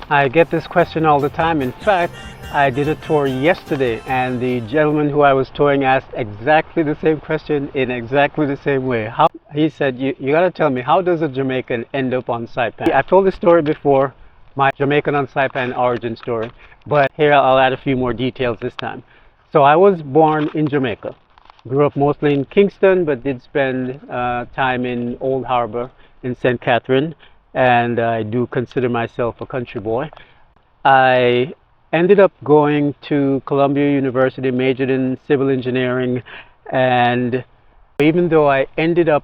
I get this question all the time. In fact, I did a tour yesterday and the gentleman who I was touring asked exactly the same question in exactly the same way. He said, you gotta tell me, how does a Jamaican end up on Saipan? I've told this story before, my Jamaican on Saipan origin story, but here I'll add a few more details this time. So I was born in Jamaica. Grew up mostly in Kingston, but did spend time in Old Harbor in St. Catherine, and I do consider myself a country boy. I ended up going to Columbia University, majored in civil engineering, and even though I ended up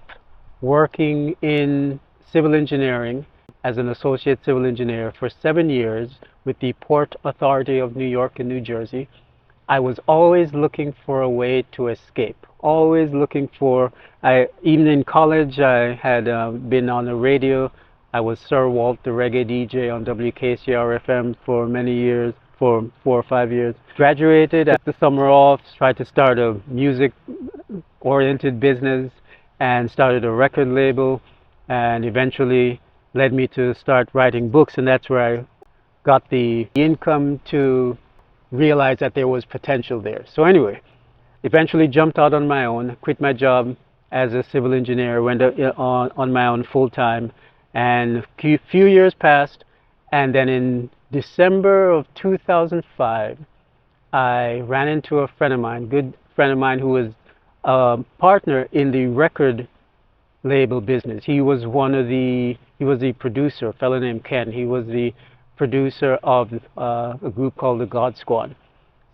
working in civil engineering as an associate civil engineer for 7 years with the Port Authority of New York and New Jersey, I was always looking for a way to escape. Always looking for, even in college, I had been on the radio. I was Sir Walt, the reggae DJ on WKCR FM for many years, for 4 or 5 years. Graduated, took the summer off, tried to start a music-oriented business and started a record label, and eventually led me to start writing books, and that's where I got the income to realize that there was potential there. So anyway, eventually jumped out on my own, quit my job as a civil engineer, went on my own full-time, and a few years passed, and then in December of 2005, I ran into a friend of mine, good friend of mine, who was a partner in the record label business. He was the producer, a fellow named Ken. He was the producer of a group called the God Squad.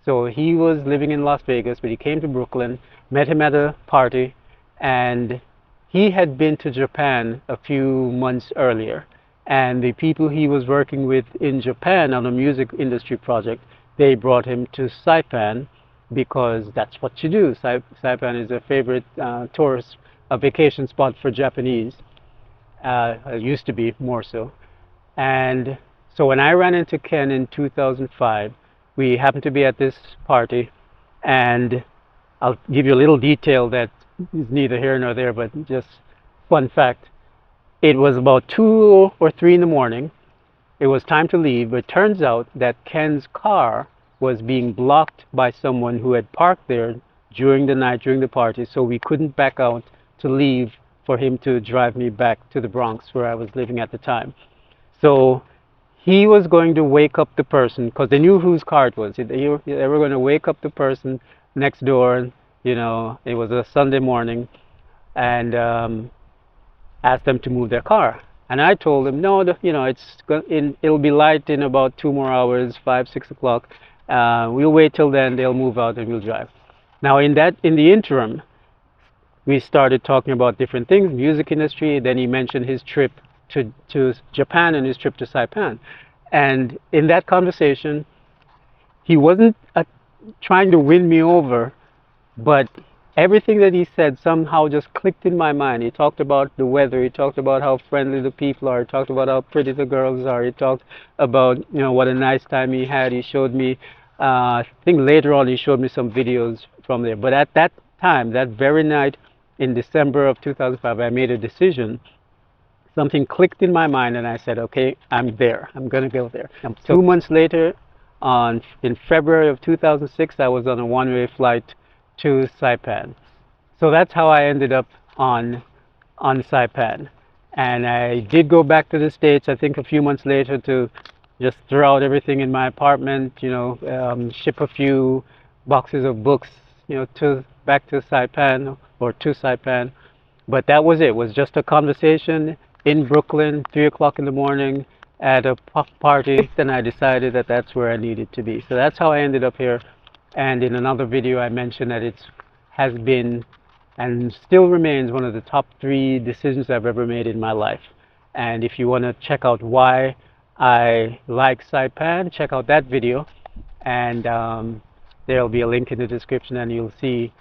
So he was living in Las Vegas, but he came to Brooklyn, met him at a party, and he had been to Japan a few months earlier. And the people he was working with in Japan on a music industry project, they brought him to Saipan because that's what you do. Saipan is a favorite tourist, a vacation spot for Japanese. It used to be more so. And so when I ran into Ken in 2005, we happened to be at this party, and I'll give you a little detail that is neither here nor there, but just fun fact. It was about 2 or 3 in the morning. It was time to leave, but it turns out that Ken's car was being blocked by someone who had parked there during the night, during the party, so we couldn't back out to leave for him to drive me back to the Bronx where I was living at the time. So he was going to wake up the person, because they knew whose car it was. They were going to wake up the person next door. You know, it was a Sunday morning, and ask them to move their car. And I told them, no, it'll be light in about 2 more hours, 5, 6 o'clock. We'll wait till then. They'll move out and we'll drive. Now, in the interim, we started talking about different things, music industry. Then he mentioned his trip to Japan and his trip to Saipan. And in that conversation, he wasn't trying to win me over, but everything that he said somehow just clicked in my mind. He talked about the weather. He talked about how friendly the people are. He talked about how pretty the girls are. He talked about, what a nice time he had. He showed me, I think later on he showed me some videos from there. But at that time, that very night in December of 2005, I made a decision. Something clicked in my mind, and I said, okay, I'm there. I'm going to go there. And 2 months later, in February of 2006, I was on a one-way flight to Saipan. So that's how I ended up on Saipan. And I did go back to the States, I think a few months later, to just throw out everything in my apartment, ship a few boxes of books, back to Saipan or to Saipan. But that was it. It was just a conversation in Brooklyn, 3 o'clock in the morning at a party. Then I decided that that's where I needed to be. So that's how I ended up here. And in another video, I mentioned that it has been and still remains one of the top 3 decisions I've ever made in my life. And if you want to check out why I like Saipan, check out that video. And there'll be a link in the description, and you'll see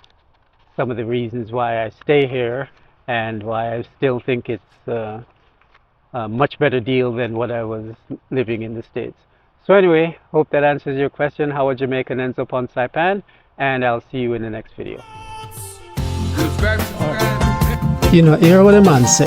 some of the reasons why I stay here and why I still think it's a much better deal than what I was living in the States. So anyway, hope that answers your question, how a Jamaican ends up on Saipan, and I'll see you in the next video. Hear what a man say.